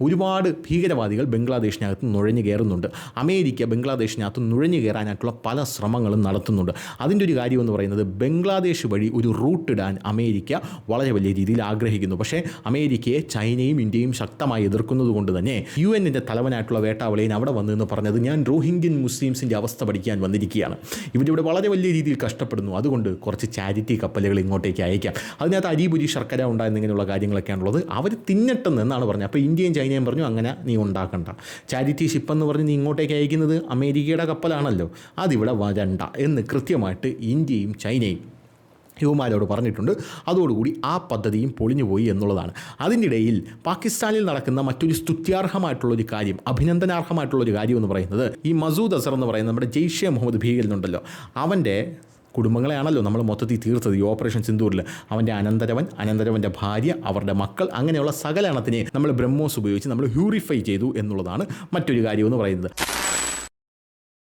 ഒരുപാട് ഭീകരവാദികൾ ബംഗ്ലാദേശിനകത്ത് നുഴഞ്ഞു കയറുന്നുണ്ട്. അമേരിക്ക ബംഗ്ലാദേശിനകത്ത് നുഴഞ്ഞു കയറാനായിട്ടുള്ള പല ശ്രമങ്ങളും നടത്തുന്നുണ്ട്. അതിൻ്റെ ഒരു കാര്യമെന്ന് പറയുന്നത് ബംഗ്ലാദേശ് വഴി ഒരു റൂട്ട് ഇടാൻ അമേരിക്ക വളരെ വലിയ രീതിയിൽ ആഗ്രഹിക്കുന്നു. പക്ഷേ അമേരിക്കയെ ചൈനയും ഇന്ത്യയും ശക്തമായി എതിർക്കുന്നത് കൊണ്ട് തന്നെ UN തലവനായിട്ടുള്ള വേട്ടാവളിയൻ അവിടെ വന്നെന്ന് പറഞ്ഞത് ഞാൻ റോഹിംഗ്യൻ മുസ്ലിംസിൻ്റെ അവസ്ഥ പഠിക്കാൻ വന്നിരിക്കുകയാണ്, ഇവരിവിടെ വളരെ വലിയ രീതിയിൽ കഷ്ടപ്പെടുന്നു, അതുകൊണ്ട് കുറച്ച് ചാരിറ്റി കപ്പലുകൾ ഇങ്ങോട്ടേക്ക് അയക്കാം, അതിനകത്ത് അരിപുരി ശർക്കര ഉണ്ടായിരുന്നിങ്ങനെയുള്ള കാര്യങ്ങളൊക്കെയാണുള്ളത്, അവർ തിന്നട്ടെന്ന് എന്നാണ് പറഞ്ഞത്. അപ്പോൾ ഇന്ത്യയും ചൈനയും പറഞ്ഞു അങ്ങനെ നീ ഉണ്ടാക്കണ്ട, ചാരിറ്റി ഷിപ്പ് എന്ന് പറഞ്ഞ് നീ ഇങ്ങോട്ടേക്ക് അയക്കുന്നത് അമേരിക്കയുടെ കപ്പലാണല്ലോ, അതിവിടെ വരണ്ട എന്ന് കൃത്യമായിട്ട് ഇന്ത്യയും ചൈനയും യുവമാരോട് പറഞ്ഞിട്ടുണ്ട്. അതോടുകൂടി ആ പദ്ധതിയും പൊളിഞ്ഞുപോയി എന്നുള്ളതാണ്. അതിനിടയിൽ പാകിസ്ഥാനിൽ നടക്കുന്ന മറ്റൊരു സ്തുത്യാർഹമായിട്ടുള്ളൊരു കാര്യം, അഭിനന്ദനാർഹമായിട്ടുള്ളൊരു കാര്യം എന്ന് പറയുന്നത് ഈ മസൂദ് അസർ എന്ന് പറയുന്ന നമ്മുടെ ജെയ്ഷെ മുഹമ്മദ് ഭീകരനുണ്ടല്ലോ, അവൻ്റെ കുടുംബങ്ങളെയാണല്ലോ നമ്മൾ മൊത്തത്തിൽ തീർത്തത് ഈ ഓപ്പറേഷൻ സിന്ദൂറിൽ. അവൻ്റെ അനന്തരവൻ്റെ ഭാര്യ, അവരുടെ മക്കൾ, അങ്ങനെയുള്ള സകല എണ്ണത്തിനെ നമ്മൾ ബ്രഹ്മോസ് ഉപയോഗിച്ച് നമ്മൾ ഹ്യൂറിഫൈ ചെയ്തു എന്നുള്ളതാണ് മറ്റൊരു കാര്യമെന്ന് പറയുന്നത്.